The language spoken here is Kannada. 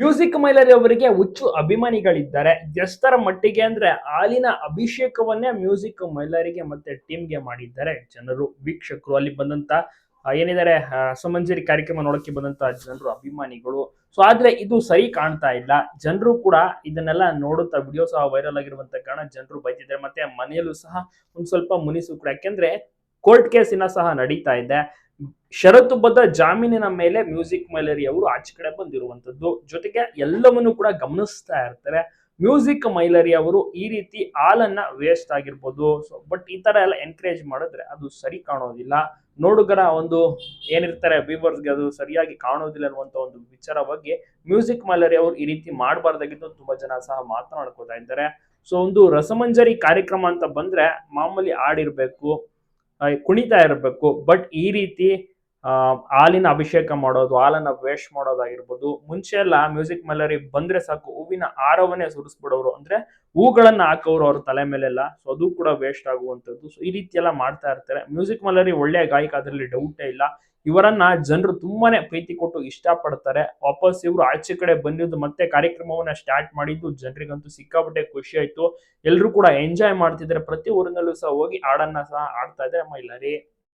ಮ್ಯೂಸಿಕ್ ಮೈಲರಿ ಅವರಿಗೆ ಹುಚ್ಚು ಅಭಿಮಾನಿಗಳಿದ್ದಾರೆ. ಎಷ್ಟರ ಮಟ್ಟಿಗೆ ಅಂದ್ರೆ ಹಾಲಿನ ಅಭಿಷೇಕವನ್ನೇ ಮ್ಯೂಸಿಕ್ ಮೈಲರಿಗೆ ಮತ್ತೆ ಟೀಮ್‌ಗೆ ಮಾಡಿದ್ದಾರೆ ಜನರು, ವೀಕ್ಷಕರು. ಅಲ್ಲಿ ಬಂದಂತ ಏನಿದ್ದಾರೆ ರಸಮಂಜರಿ ಕಾರ್ಯಕ್ರಮ ನೋಡಕ್ಕೆ ಬಂದಂತ ಜನರು, ಅಭಿಮಾನಿಗಳು. ಸೊ ಆದ್ರೆ ಇದು ಸರಿ ಕಾಣ್ತಾ ಇಲ್ಲ. ಜನರು ಕೂಡ ಇದನ್ನೆಲ್ಲ ನೋಡುತ್ತಾ ವಿಡಿಯೋ ಸಹ ವೈರಲ್ ಆಗಿರುವಂತ ಕಾರಣ ಜನರು ಬೈತಿದ್ದಾರೆ. ಮತ್ತೆ ಮನೆಯಲ್ಲೂ ಸಹ ಒಂದ್ ಸ್ವಲ್ಪ ಮುನಿಸಿದ್ರು. ಯಾಕೆಂದ್ರೆ ಕೋರ್ಟ್ ಕೇಸ್ ಇನ್ನ ಸಹ ನಡೀತಾ ಇದೆ. ಷರತ್ತುಬದ್ಧ ಜಾಮೀನಿನ ಮೇಲೆ ಮ್ಯೂಸಿಕ್ ಮೈಲರಿ ಅವರು ಆಚೆ ಕಡೆ ಬಂದಿರುವಂತದ್ದು. ಜೊತೆಗೆ ಎಲ್ಲವನ್ನು ಕೂಡ ಗಮನಿಸ್ತಾ ಇರ್ತಾರೆ. ಮ್ಯೂಸಿಕ್ ಮೈಲರಿ ಅವರು ಈ ರೀತಿ ಹಾಲನ್ನ ವೇಸ್ಟ್ ಆಗಿರ್ಬೋದು, ಬಟ್ ಈ ತರ ಎಲ್ಲ ಎನ್ಕರೇಜ್ ಮಾಡಿದ್ರೆ ಅದು ಸರಿ ಕಾಣೋದಿಲ್ಲ. ನೋಡುಗರ ಒಂದು ಏನಿರ್ತಾರೆ ವ್ಯೂವರ್ಸ್ಗೆ ಅದು ಸರಿಯಾಗಿ ಕಾಣೋದಿಲ್ಲ ಅನ್ನುವಂತ ಒಂದು ವಿಚಾರ ಬಗ್ಗೆ ಮ್ಯೂಸಿಕ್ ಮೈಲರಿ ಅವರು ಈ ರೀತಿ ಮಾಡಬಾರ್ದಾಗಿದ್ದು ತುಂಬಾ ಜನ ಸಹ ಮಾತನಾಡ್ಕೋತಾ ಇದ್ದಾರೆ. ಸೊ ಒಂದು ರಸಮಂಜರಿ ಕಾರ್ಯಕ್ರಮ ಅಂತ ಬಂದ್ರೆ ಮಾಮೂಲಿ ಹಾಡಿರ್ಬೇಕು, ಕುಣಿತಾ ಇರಬೇಕು. ಬಟ್ ಈ ರೀತಿ ಹಾಲಿನ ಅಭಿಷೇಕ ಮಾಡೋದು, ಹಾಲನ್ನ ವೇಸ್ಟ್ ಮಾಡೋದಾಗಿರ್ಬೋದು. ಮುಂಚೆ ಎಲ್ಲ ಮ್ಯೂಸಿಕ್ ಮೈಲರಿ ಬಂದ್ರೆ ಸಾಕು ಹೂವಿನ ಹಾರವನ್ನೇ ಸುರಿಸ್ಬಿಡೋರು. ಅಂದ್ರೆ ಹೂಗಳನ್ನ ಹಾಕೋರು ಅವ್ರ ತಲೆ ಮೇಲೆಲ್ಲ. ಸೊ ಅದು ಕೂಡ ವೇಸ್ಟ್ ಆಗುವಂತದ್ದು. ಸೊ ಈ ರೀತಿ ಎಲ್ಲ ಮಾಡ್ತಾ ಇರ್ತಾರೆ. ಮ್ಯೂಸಿಕ್ ಮೈಲರಿ ಒಳ್ಳೆ ಗಾಯಕ, ಅದರಲ್ಲಿ ಡೌಟೇ ಇಲ್ಲ. ಇವರನ್ನ ಜನರು ತುಂಬಾನೇ ಪ್ರೀತಿ ಕೊಟ್ಟು ಇಷ್ಟ ಪಡ್ತಾರೆ. ವಾಪಸ್ ಇವರು ಆಚೆ ಕಡೆ ಬಂದಿದ್ದು ಮತ್ತೆ ಕಾರ್ಯಕ್ರಮವನ್ನ ಸ್ಟಾರ್ಟ್ ಮಾಡಿದ್ದು ಜನರಿಗಂತೂ ಸಿಕ್ಕಾಪಟ್ಟೆ ಖುಷಿ ಆಯ್ತು. ಎಲ್ರು ಕೂಡ ಎಂಜಾಯ್ ಮಾಡ್ತಿದ್ದಾರೆ. ಪ್ರತಿ ಊರಿನಲ್ಲೂ ಸಹ ಹೋಗಿ ಹಾಡನ್ನ ಸಹ ಆಡ್ತಾ ಇದ್ದಾರೆ ಮೈಲರಿ.